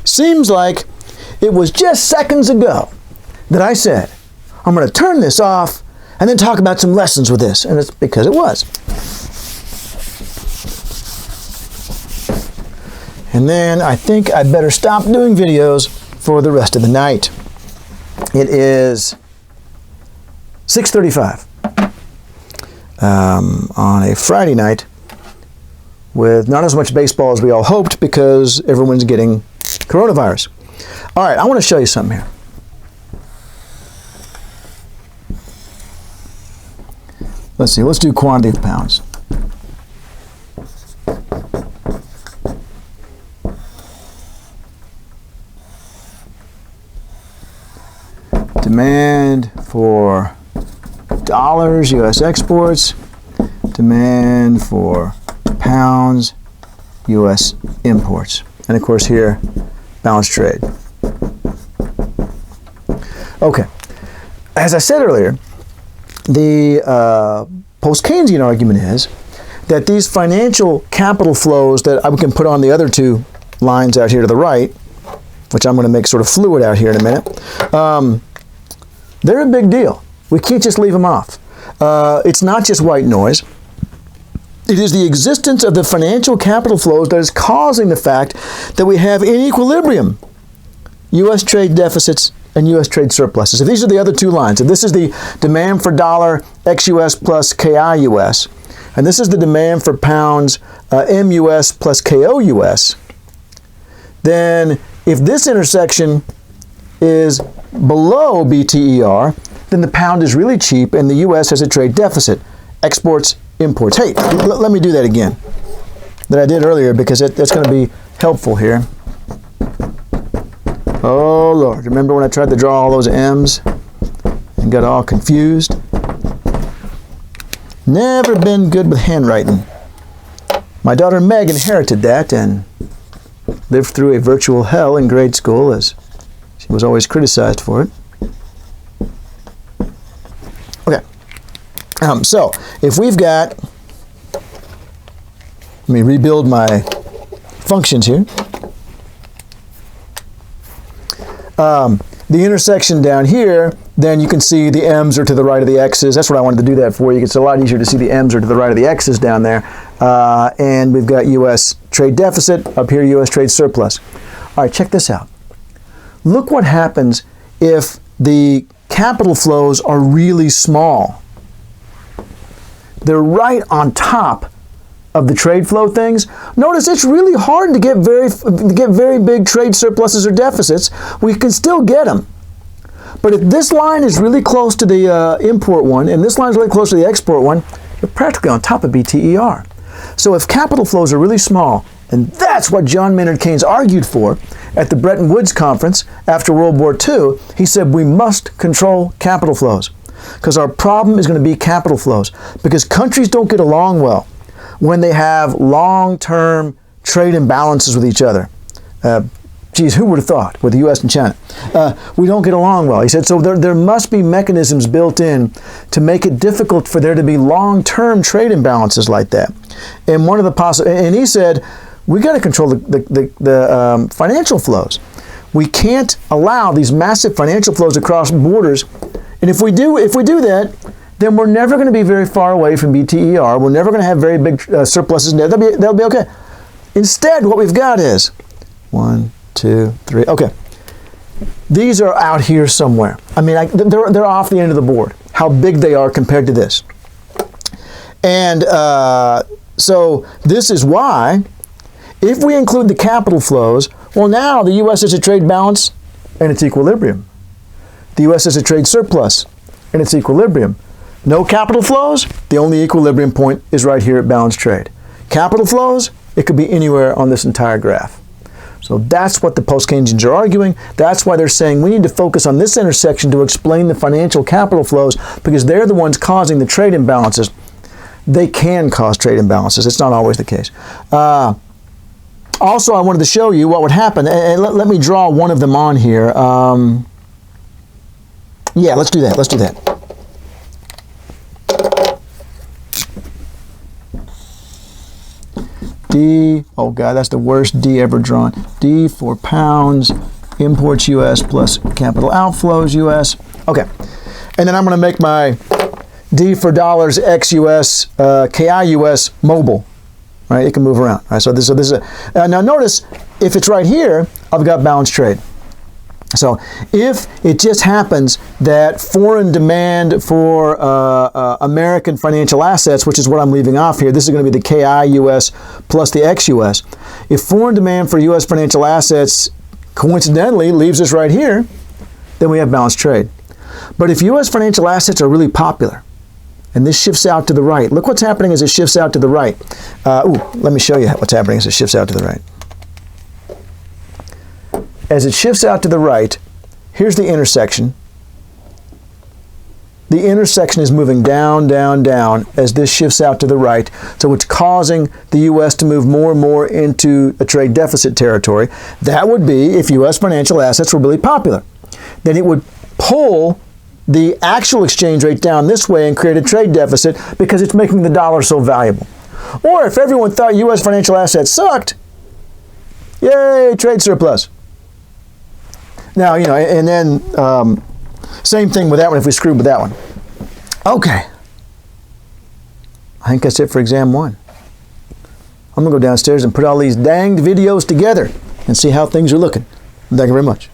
Seems like it was just seconds ago that I said, I'm going to turn this off and then talk about some lessons with this. And it's because it was. And then I think I better stop doing videos for the rest of the night. It is 6:35 on a Friday night with not as much baseball as we all hoped because everyone's getting coronavirus. All right, I want to show you something here. Let's see, let's do quantity of pounds. Demand for dollars, U.S. exports. Demand for pounds, U.S. imports. And of course here, balanced trade. Okay, as I said earlier, the post-Keynesian argument is that these financial capital flows that we can put on the other two lines out here to the right, which I'm going to make sort of fluid out here in a minute, they're a big deal. We can't just leave them off. It's not just white noise. It is the existence of the financial capital flows that is causing the fact that we have in equilibrium U.S. trade deficits and U.S. trade surpluses. If these are the other two lines, if this is the demand for dollar ex-U.S. plus KI-U.S., and this is the demand for pounds M-U.S. plus KO-U.S., then if this intersection is below BTER, then the pound is really cheap and the U.S. has a trade deficit. Exports, imports. Hey, let me do that again that I did earlier because that's going to be helpful here. Oh, Lord. Remember when I tried to draw all those M's and got all confused? Never been good with handwriting. My daughter Meg inherited that and lived through a virtual hell in grade school as she was always criticized for it. Okay. So, if we've got, let me rebuild my functions here. The intersection down here, then you can see the M's are to the right of the X's. That's what I wanted to do that for you. It's a lot easier to see the M's are to the right of the X's down there. And we've got U.S. trade deficit, up here U.S. trade surplus. All right, check this out. Look what happens if the capital flows are really small. They're right on top of the trade flow things. Notice it's really hard to get very big trade surpluses or deficits. We can still get them. But if this line is really close to the import one, and this line is really close to the export one, you're practically on top of BTER. So if capital flows are really small, and that's what John Maynard Keynes argued for at the Bretton Woods Conference after World War II, he said we must control capital flows because our problem is going to be capital flows because countries don't get along well when they have long-term trade imbalances with each other. Geez, who would have thought with the U.S. and China? We don't get along well. He said, so there must be mechanisms built in to make it difficult for there to be long-term trade imbalances like that. And one of the and he said, we got to control the financial flows. We can't allow these massive financial flows across borders. And if we do that, then we're never going to be very far away from BTER. We're never going to have very big surpluses. They'll be okay. Instead, what we've got is 1, 2, 3. Okay. These are out here somewhere. I mean, they're off the end of the board, how big they are compared to this. And so this is why, if we include the capital flows, well, now the U.S. has a trade balance and it's equilibrium. The U.S. has a trade surplus and it's equilibrium. No capital flows, the only equilibrium point is right here at balanced trade. Capital flows, it could be anywhere on this entire graph. So that's what the post-Keynesians are arguing. That's why they're saying we need to focus on this intersection to explain the financial capital flows because they're the ones causing the trade imbalances. They can cause trade imbalances. It's not always the case. Also, I wanted to show you what would happen. And let me draw one of them on here. Yeah, let's do that. Let's do that. D, oh God, that's the worst D ever drawn. D for pounds, imports US plus capital outflows US. Okay, and then I'm going to make my D for dollars ex-US, KI-US mobile. Right, it can move around. Right, so this is a, now notice if it's right here, I've got balance trade. So if it just happens that foreign demand for American financial assets, which is what I'm leaving off here, this is going to be the KI-US plus the ex-US. If foreign demand for US financial assets coincidentally leaves us right here, then we have balanced trade. But if US financial assets are really popular, and this shifts out to the right, look what's happening as it shifts out to the right. Let me show you what's happening as it shifts out to the right. As it shifts out to the right, here's the intersection. The intersection is moving down, down, down as this shifts out to the right. So it's causing the U.S. to move more and more into a trade deficit territory. That would be if U.S. financial assets were really popular. Then it would pull the actual exchange rate down this way and create a trade deficit because it's making the dollar so valuable. Or if everyone thought U.S. financial assets sucked, yay, trade surplus. Now, you know, and then same thing with that one if we screwed with that one. Okay. I think that's it for exam 1. I'm going to go downstairs and put all these danged videos together and see how things are looking. Thank you very much.